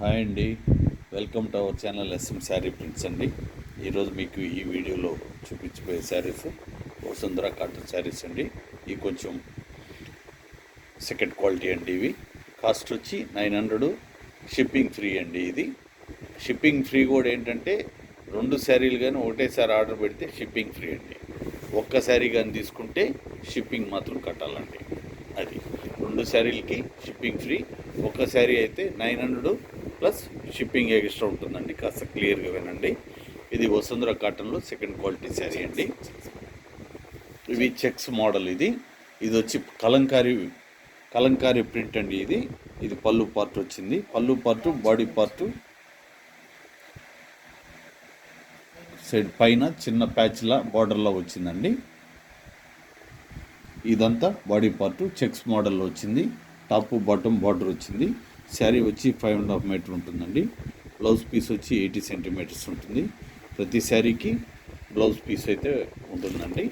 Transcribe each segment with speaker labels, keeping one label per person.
Speaker 1: Hi అండి, welcome to our channel S M sari prints అండి. ఈరోజు మీకు ఈ వీడియోలో చూపించబోయే శారీస్ వసుంధర కాటన్ శారీస్ అండి. ఇవి కొంచెం సెకండ్ క్వాలిటీ అండి. ఇవి కాస్ట్ వచ్చి 900, షిప్పింగ్ ఫ్రీ అండి. ఇది షిప్పింగ్ ఫ్రీ కూడా ఏంటంటే 2 శారీలు కానీ ఒకటేసారి ఆర్డర్ పెడితే షిప్పింగ్ ఫ్రీ అండి. ఒక్క శారీ కానీ తీసుకుంటే షిప్పింగ్ మాత్రం కట్టాలండి. అది 2 శారీలకి షిప్పింగ్ ఫ్రీ. ఒక శారీ అయితే 900 ప్లస్ షిప్పింగ్ ఎక్స్ట్రా ఉంటుందండి. కాస్త క్లియర్గా వినండి. ఇది వసుంధర కాటన్లో సెకండ్ క్వాలిటీ శారీ అండి. ఇవి చెక్స్ మోడల్. ఇది వచ్చి కలంకారీ ప్రింట్ అండి. ఇది పళ్ళు పార్ట్ వచ్చింది. పళ్ళు పార్టు, బాడీ పార్టు సైడ్ పైన చిన్న ప్యాచ్లా బార్డర్లో వచ్చిందండి. ఇదంతా బాడీ పార్టు చెక్స్ మోడల్లో వచ్చింది. టాప్ బాటమ్ బార్డర్ వచ్చింది. శారీ వచ్చి 5.5 మీటర్ ఉంటుందండి. బ్లౌజ్ పీస్ వచ్చి 80 సెంటీమీటర్స్ ఉంటుంది. ప్రతి శారీకి బ్లౌజ్ పీస్ అయితే ఉంటుందండి.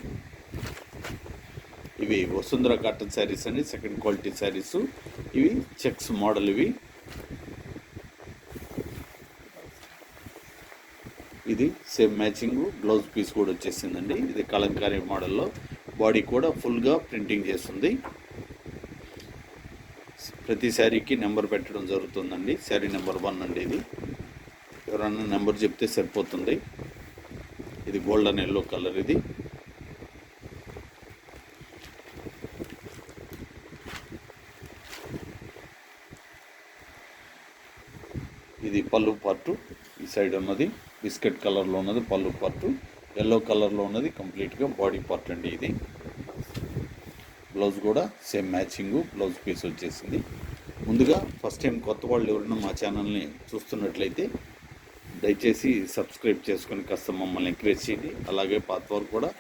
Speaker 1: ఇవి వసుంధర కాటన్ శారీస్ అండి, సెకండ్ క్వాలిటీ శారీస్. ఇవి చెక్స్ మోడల్. ఇది సేమ్ మ్యాచింగ్ బ్లౌజ్ పీస్ కూడా వచ్చేసిందండి. ఇది కలంకారీ మోడల్లో. బాడీ కూడా ఫుల్గా ప్రింటింగ్ చేస్తుంది. ప్రతి శారీకి నెంబర్ పెట్టడం జరుగుతుందండి. శారీ నెంబర్ 1 అండి. ఇది ఎవరన్నా నెంబర్ చెప్తే సరిపోతుంది. ఇది గోల్డెన్ ఎల్లో కలర్. ఇది పళ్ళు పార్టు. ఈ సైడ్ ఉన్నది బిస్కెట్ కలర్లో ఉన్నది పళ్ళు పార్టు. ఎల్లో కలర్లో ఉన్నది కంప్లీట్గా బాడీ పార్ట్ అండి. ఇది బ్లౌజ్ కూడా సేమ్ మ్యాచింగ్ బ్లౌజ్ పీస్ వచ్చేసింది. ముందుగా ఫస్ట్ టైం కొత్త వాళ్ళు ఎవరైనా మా ఛానల్ని చూస్తున్నట్లయితే దయచేసి సబ్స్క్రైబ్ చేసుకొని కాస్త మమ్మల్ని ఎంకరేజ్ చేయండి. అలాగే పాత వారు కూడా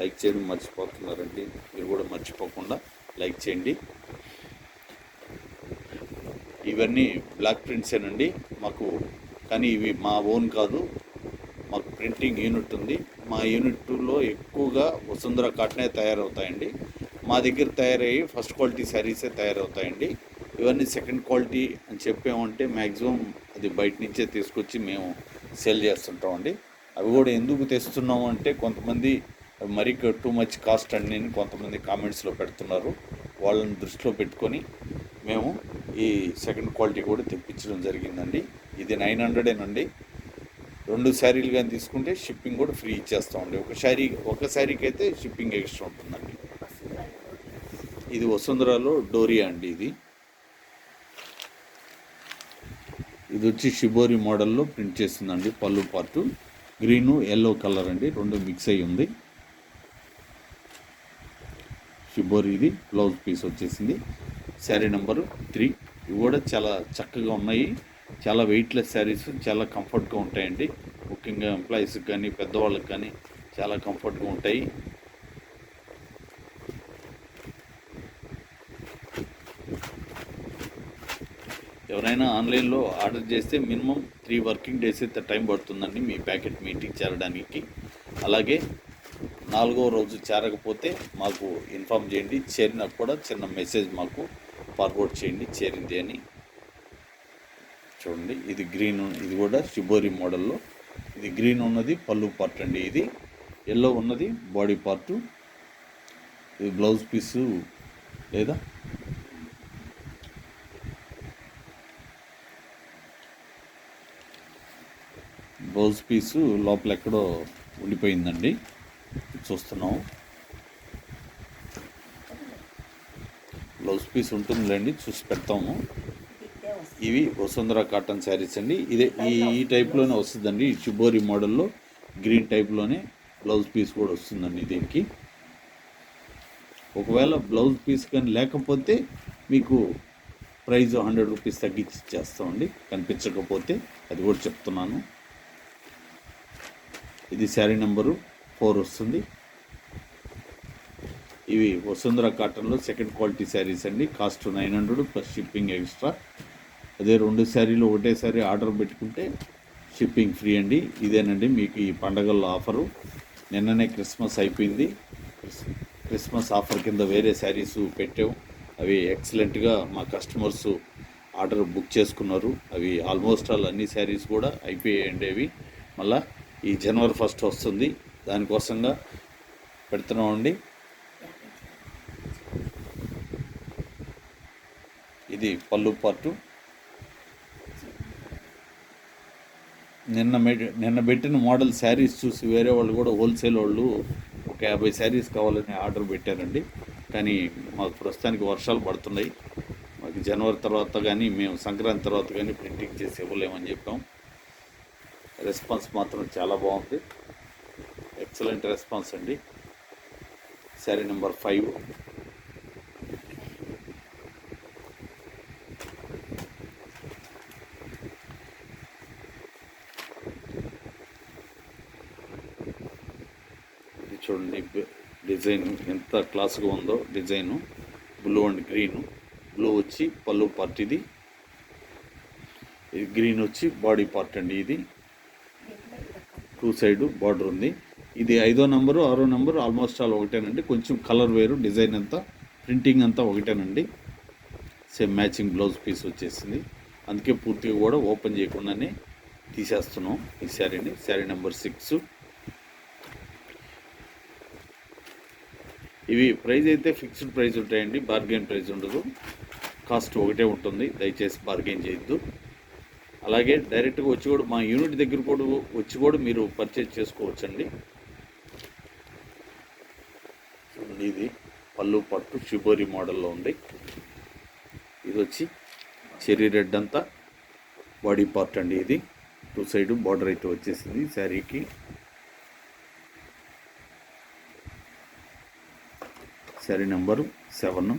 Speaker 1: లైక్ చేయడం మర్చిపోతున్నారండి. మీరు కూడా మర్చిపోకుండా లైక్ చేయండి. ఇవన్నీ బ్లాక్ ప్రింట్సేనండి మాకు, కానీ ఇవి మా ఓన్ కాదు. మాకు ప్రింటింగ్ యూనిట్ ఉంది. మా యూనిట్లో ఎక్కువగా వసుంధర కాటనే తయారవుతాయండి. మా దగ్గర తయారయ్యి ఫస్ట్ క్వాలిటీ శారీసే తయారవుతాయండి. ఇవన్నీ సెకండ్ క్వాలిటీ అని చెప్పామంటే మ్యాక్సిమం అది బయట నుంచే తీసుకొచ్చి మేము సేల్ చేస్తుంటామండి. అవి కూడా ఎందుకు తెస్తున్నాము అంటే కొంతమంది మరీ టూ మచ్ కాస్ట్ అండి కొంతమంది కామెంట్స్లో పెడుతున్నారు. వాళ్ళని దృష్టిలో పెట్టుకొని మేము ఈ సెకండ్ క్వాలిటీ కూడా తెప్పించడం జరిగిందండి. ఇది 900 2 శారీలు కానీ తీసుకుంటే షిప్పింగ్ కూడా ఫ్రీ ఇచ్చేస్తామండి. ఒక శారీకి అయితే షిప్పింగ్ ఎక్స్ట్రా ఉంటుందండి. ఇది వసుంధరలో డోరియా అండి. ఇది వచ్చి షిబోరి మోడల్లో ప్రింట్ చేస్తుందండి. పళ్ళు పార్టు గ్రీను ఎల్లో కలర్ అండి, 2 మిక్స్ అయ్యి ఉంది. షిబోరి. ఇది బ్లౌజ్ పీస్ వచ్చేసింది. శారీ నెంబరు 3. ఇవి కూడా చాలా చక్కగా ఉన్నాయి. చాలా వెయిట్లెస్ శారీస్, చాలా కంఫర్ట్గా ఉంటాయండి. ముఖ్యంగా ఎంప్లాయీస్కి కానీ పెద్దవాళ్ళకి కానీ చాలా కంఫర్ట్గా ఉంటాయి. ఎవరైనా ఆన్లైన్లో ఆర్డర్ చేస్తే మినిమం 3 వర్కింగ్ డేస్ అయితే టైం పడుతుందండి మీ ప్యాకెట్ మీ ఇంటికి చేరడానికి. అలాగే 4వ రోజు చేరకపోతే మాకు ఇన్ఫామ్ చేయండి. చేరినా కూడా చిన్న మెసేజ్ మాకు ఫార్వర్డ్ చేయండి చేరింది అని. చూడండి, ఇది గ్రీన్. ఇది కూడా షిబోరి మోడల్లో. ఇది గ్రీన్ ఉన్నది పళ్ళు పార్ట్ అండి. ఇది ఎల్లో ఉన్నది బాడీ పార్టు. ఇది బ్లౌజ్ పీసు లేదా బ్లౌజ్ పీసు లోపల ఎక్కడో ఉండిపోయిందండి, చూస్తున్నాము. బ్లౌజ్ పీస్ ఉంటుందిలేండి, చూసి పెడతాము. ఇవి వసుంధర కాటన్ శారీస్ అండి. ఈ టైప్లోనే వస్తుందండి. ఈ షిబోరి మోడల్లో గ్రీన్ టైప్లోనే బ్లౌజ్ పీస్ కూడా వస్తుందండి దీనికి. ఒకవేళ బ్లౌజ్ పీస్ కానీ లేకపోతే మీకు ప్రైస్ 100 రూపీస్ తగ్గించి ఇచ్చేస్తామండి. కనిపించకపోతే అది కూడా చెప్తున్నాను. ఇది శారీ నెంబరు 4 వస్తుంది. ఇవి వసుంధర కాటన్లో సెకండ్ క్వాలిటీ శారీస్ అండి. Cost 900 plus shipping extra. అదే 2 శారీలు ఒకటేసారి ఆర్డర్ పెట్టుకుంటే షిప్పింగ్ ఫ్రీ అండి. ఇదేనండి మీకు ఈ పండగల్లో ఆఫరు. నిన్ననే క్రిస్మస్ అయిపోయింది. క్రిస్మస్ ఆఫర్ కింద వేరే శారీస్ పెట్టాము. అవి ఎక్సలెంట్గా మా కస్టమర్స్ ఆర్డర్ బుక్ చేసుకున్నారు. అవి ఆల్మోస్ట్ ఆల్ అన్ని శారీస్ కూడా అయిపోయాయండి. అవి మళ్ళీ ఈ జనవరి 1 వస్తుంది, దానికోసంగా పెడుతున్నామండి. ఇది పళ్ళు పార్టు. నిన్న పెట్టిన మోడల్ శారీస్ చూసి వేరే వాళ్ళు కూడా హోల్సేల్ వాళ్ళు ఒక 50 శారీస్ కావాలని ఆర్డర్ పెట్టారండి. కానీ మాకు ప్రస్తుతానికి వర్షాలు పడుతున్నాయి. మాకు జనవరి తర్వాత కానీ మేము సంక్రాంతి తర్వాత కానీ ప్రింటింగ్ చేసి ఇవ్వలేమని చెప్పాం. రెస్పాన్స్ మాత్రం చాలా బాగుంది, ఎక్సలెంట్ రెస్పాన్స్ అండి. శారీ నెంబర్ 5. చూడండి డిజైన్ ఎంత క్లాస్గా ఉందో. Design blue and green. Blue వచ్చి పళ్ళు పార్ట్, ఇది గ్రీన్ వచ్చి బాడీ పార్ట్ అండి. ఇది 2 సైడ్ బార్డర్ ఉంది. ఇది 5వ నెంబరు 6వ నెంబరు ఆల్మోస్ట్ ఆల్ ఒకటేనండి. కొంచెం కలర్ వేరు, డిజైన్ అంతా ప్రింటింగ్ అంతా ఒకటేనండి. సేమ్ మ్యాచింగ్ బ్లౌజ్ పీస్ వచ్చేసింది. అందుకే పూర్తిగా కూడా ఓపెన్ చేయకుండానే తీసేస్తున్నాం ఈ శారీని. శారీ నెంబర్ 6. ఇవి ప్రైస్ అయితే ఫిక్స్డ్ ప్రైస్ ఉంటాయండి, బార్గెన్ ప్రైస్ ఉండదు. కాస్ట్ ఒకటే ఉంటుంది, దయచేసి బార్గెన్ చేయొద్దు. అలాగే డైరెక్ట్గా వచ్చి కూడా మా యూనిట్ దగ్గర కూడా వచ్చి కూడా మీరు పర్చేజ్ చేసుకోవచ్చండి. ఇది పళ్ళు పట్టు షిబోరి మోడల్లో ఉంది. ఇది వచ్చి చెర్రీ రెడ్ అంతా బాడీ పార్ట్ అండి. ఇది 2 సైడ్ బార్డర్ అయితే వచ్చేసింది శారీకి. శారీ నెంబరు 7.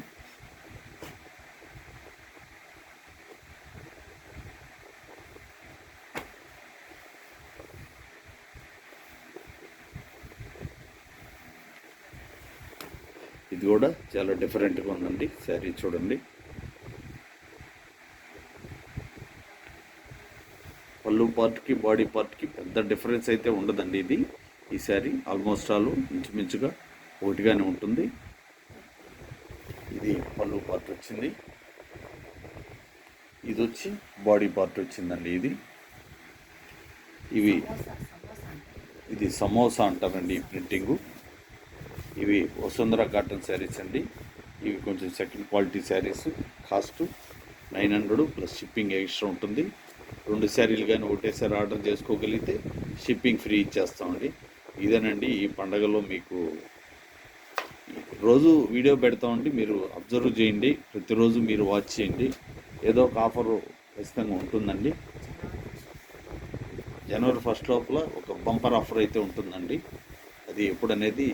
Speaker 1: ఇది కూడా చాలా డిఫరెంట్గా ఉందండి శారీ. చూడండి పళ్ళు పార్ట్కి బాడీ పార్ట్కి పెద్ద డిఫరెన్స్ అయితే ఉండదండి. ఇది ఈ శారీ ఆల్మోస్ట్ ఆల్ ఇంచుమించుగా ఒకటిగానే ఉంటుంది. ఇది పళ్ళు పార్ట్ వచ్చింది. ఇది వచ్చి బాడీ పార్ట్ వచ్చిందండి. ఇది సమోసా అంటారండి ఈ ప్రింటింగు. ఇవి వసుంధర కాటన్ శారీస్ అండి. ఇవి కొంచెం second quality saris. Cost 900 plus shipping extra ఉంటుంది. 2 శారీలు కానీ ఒకటేసారి ఆర్డర్ చేసుకోగలిగితే షిప్పింగ్ ఫ్రీ ఇచ్చేస్తామండి. ఇదేనండి ఈ పండగలో మీకు రోజు వీడియో పెడతామండి, మీరు అబ్జర్వ్ చేయండి. ప్రతిరోజు మీరు వాచ్ చేయండి. ఏదో ఒక ఆఫర్ ఖచ్చితంగా ఉంటుందండి. జనవరి 1 లోపల ఒక బంపర్ ఆఫర్ అయితే ఉంటుందండి. అది ఎప్పుడనేది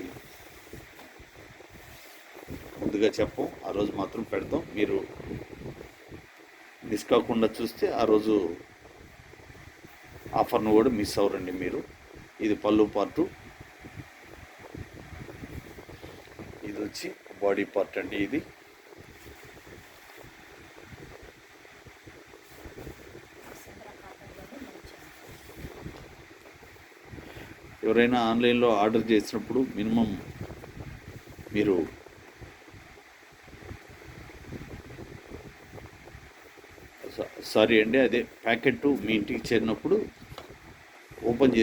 Speaker 1: ముందుగా చెప్పం, ఆ రోజు మాత్రం పెడతాం. మీరు మిస్ కాకుండా చూస్తే ఆ రోజు ఆఫర్ను కూడా మిస్ అవ్వరండి మీరు. ఇది పళ్ళు పార్టు. ఇది వచ్చి బాడీ పార్ట్ అండి. ఇది ఎవరైనా ఆన్లైన్లో ఆర్డర్ చేసినప్పుడు మినిమం మీరు సారీ అండి, అదే ప్యాకెట్ మీ ఇంటికి చేరినప్పుడు ఓపెన్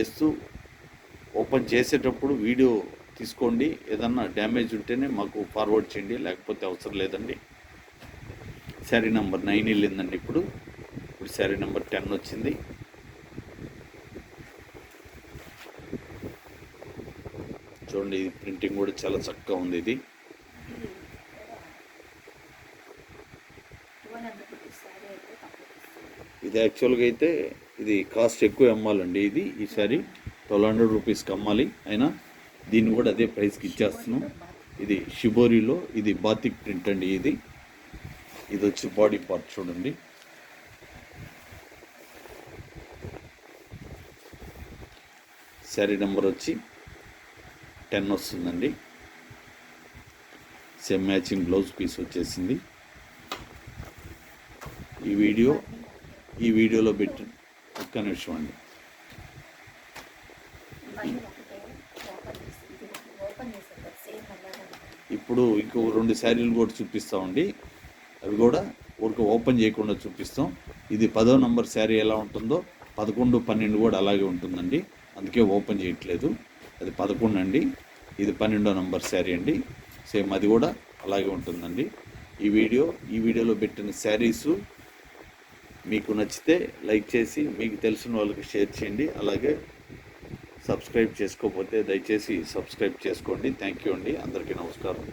Speaker 1: చేసేటప్పుడు వీడియో తీసుకోండి. ఏదన్నా డ్యామేజ్ ఉంటేనే మాకు ఫార్వర్డ్ చేయండి, లేకపోతే అవసరం లేదండి. శారీ నెంబర్ 9 వెళ్ళిందండి. ఇప్పుడు శారీ నెంబర్ 10 వచ్చింది. చూడండి ఇది ప్రింటింగ్ కూడా చాలా చక్కగా ఉంది. ఇది యాక్చువల్గా అయితే ఇది కాస్ట్ ఎక్కువ అమ్మాలండి. ఈ సారీ 1200 రూపీస్కి అమ్మాలి, అయినా దీన్ని కూడా అదే ప్రైస్కి ఇచ్చేస్తున్నాం. ఇది షిబోరిలో ఇది బాతిక్ ప్రింట్ అండి. ఇది వచ్చి బాడీ పార్ట్ చూడండి. శారీ నెంబర్ వచ్చి 10 వస్తుందండి. సేమ్ మ్యాచింగ్ బ్లౌజ్ పీస్ వచ్చేసింది. ఈ వీడియోలో పెట్టి ఒక్క నిమిషం అండి. ఇప్పుడు ఇంకో 2 శారీలు కూడా చూపిస్తామండి. అవి కూడా ఊరికి ఓపెన్ చేయకుండా చూపిస్తాం. ఇది 10వ నంబర్ శారీ ఎలా ఉంటుందో 11, 12 కూడా అలాగే ఉంటుందండి. అందుకే ఓపెన్ చేయట్లేదు. అది 11 అండి, ఇది 12వ నంబర్ శారీ అండి. సేమ్ అది కూడా అలాగే ఉంటుందండి. ఈ వీడియోలో పెట్టిన శారీసు మీకు నచ్చితే లైక్ చేసి మీకు తెలిసిన వాళ్ళకి షేర్ చేయండి. అలాగే సబ్స్క్రైబ్ చేసుకోకపోతే దయచేసి సబ్స్క్రైబ్ చేసుకోండి. థ్యాంక్ యూ అండి. అందరికీ నమస్కారం.